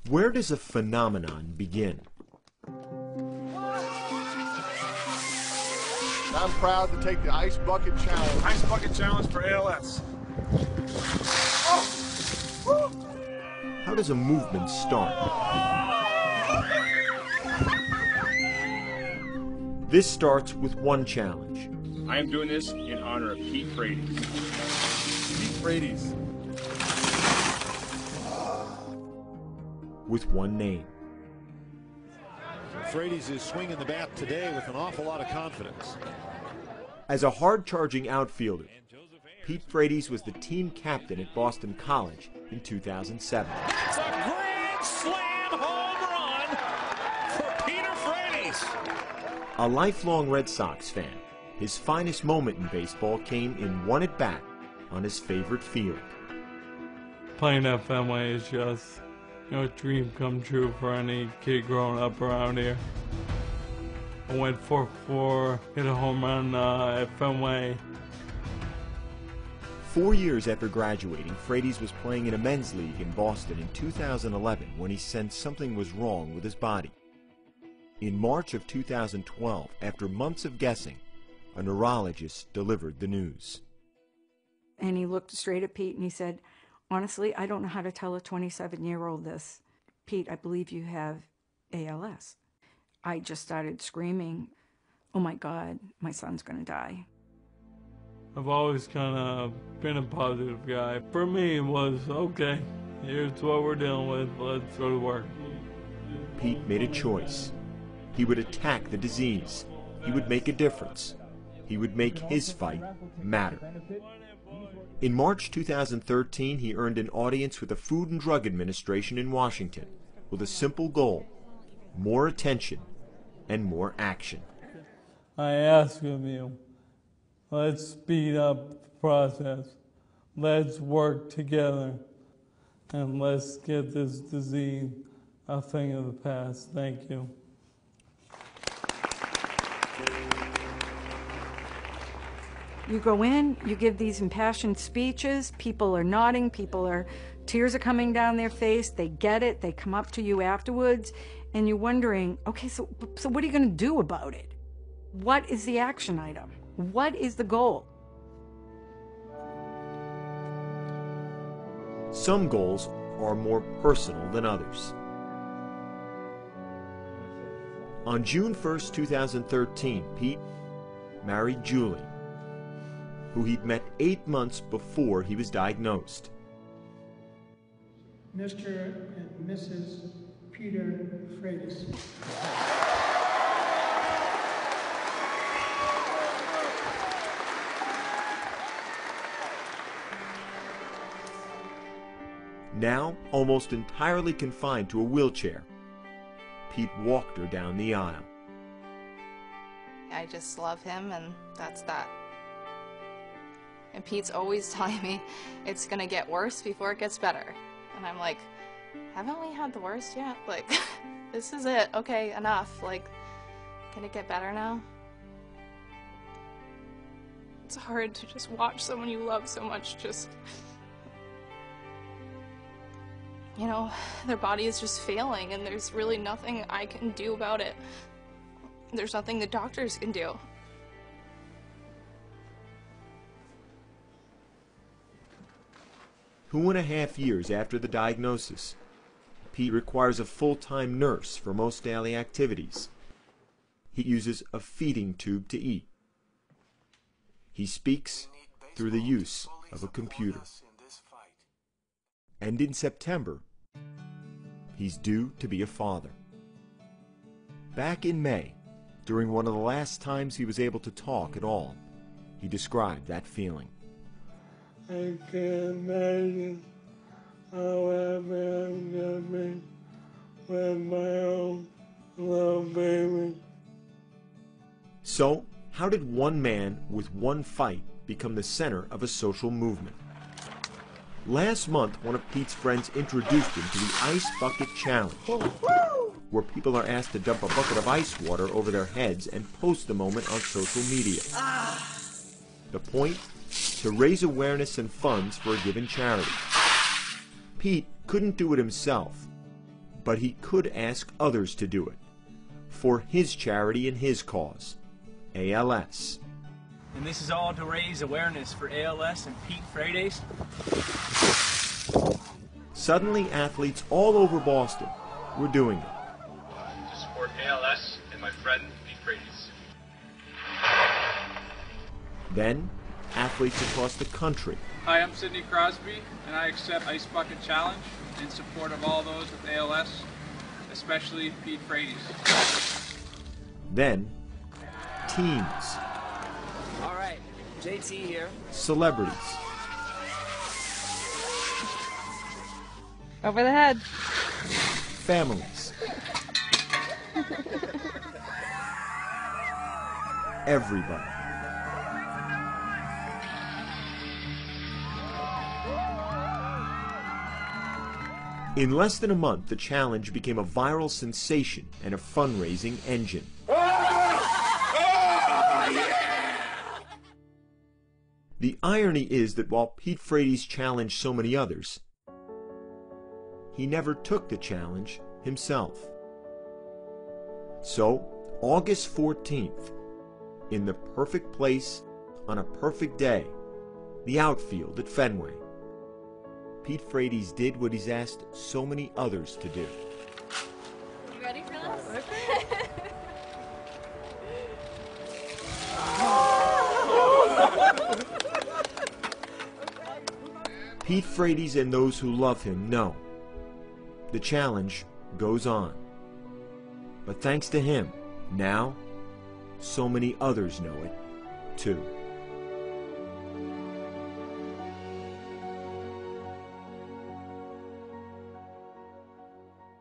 Where does a phenomenon begin? I'm proud to take the Ice Bucket Challenge. Ice Bucket Challenge for ALS. How does a movement start? This starts with one challenge. I am doing this in honor of Pete Frates. Pete Frates. With one name. Frates is swinging the bat today with an awful lot of confidence. As a hard-charging outfielder, Pete Frates was the team captain at Boston College in 2007. That's a grand slam home run for Peter Frates. A lifelong Red Sox fan, his finest moment in baseball came in one at-bat on his favorite field. Playing at Fenway is just, a dream come true for any kid growing up around here. I went 4-4, hit a home run at Fenway. 4 years after graduating, Frates was playing in a men's league in Boston in 2011 when he sensed something was wrong with his body. In March of 2012, after months of guessing, a neurologist delivered the news. And he looked straight at Pete and he said, "Honestly, I don't know how to tell a 27-year-old this. Pete, I believe you have ALS." I just started screaming, "Oh my God, my son's going to die." I've always kind of been a positive guy. For me, it was, okay, here's what we're dealing with, let's go to work. Pete made a choice. He would attack the disease. He would make a difference. He would make his fight matter. In March 2013, he earned an audience with the Food and Drug Administration in Washington with a simple goal: more attention and more action. I ask of you, let's speed up the process. Let's work together. And let's get this disease a thing of the past. Thank you. You go in, you give these impassioned speeches, people are nodding, tears are coming down their face, they get it, they come up to you afterwards, and you're wondering, okay, so what are you going to do about it? What is the action item? What is the goal? Some goals are more personal than others. On June 1st, 2013, Pete married Julie, who he'd met 8 months before he was diagnosed. Mr. and Mrs. Peter Frates. Now almost entirely confined to a wheelchair, Pete walked her down the aisle. I just love him, and that's that. And Pete's always telling me it's gonna get worse before it gets better. And I'm like, haven't we had the worst yet? Like, this is it. Okay, enough. Like, can it get better now? It's hard to just watch someone you love so much just, you know, their body is just failing, and there's really nothing I can do about it. There's nothing the doctors can do. 2.5 years after the diagnosis, Pete requires a full-time nurse for most daily activities. He uses a feeding tube to eat. He speaks through the use of a computer. And in September, he's due to be a father. Back in May, during one of the last times he was able to talk at all, he described that feeling. I can't imagine how happy I'm gonna be with my own little baby. So, how did one man with one fight become the center of a social movement? Last month, one of Pete's friends introduced him to the Ice Bucket Challenge, where people are asked to dump a bucket of ice water over their heads and post the moment on social media. The point? To raise awareness and funds for a given charity. Pete couldn't do it himself, but he could ask others to do it for his charity and his cause, ALS. And this is all to raise awareness for ALS and Pete Frates. Suddenly, athletes all over Boston were doing it. To support ALS and my friend Pete Frates. Then, athletes across the country. Hi, I'm Sidney Crosby, and I accept Ice Bucket Challenge in support of all those with ALS, especially Pete Frates. Then, teams. All right, JT here. Celebrities. Over the head. Families. Everybody. In less than a month, the challenge became a viral sensation and a fundraising engine. The irony is that while Pete Frates challenged so many others, he never took the challenge himself. So, August 14th, in the perfect place, on a perfect day, the outfield at Fenway, Pete Frates did what he's asked so many others to do. You ready for this? Pete Frates and those who love him know the challenge goes on. But thanks to him, now so many others know it too.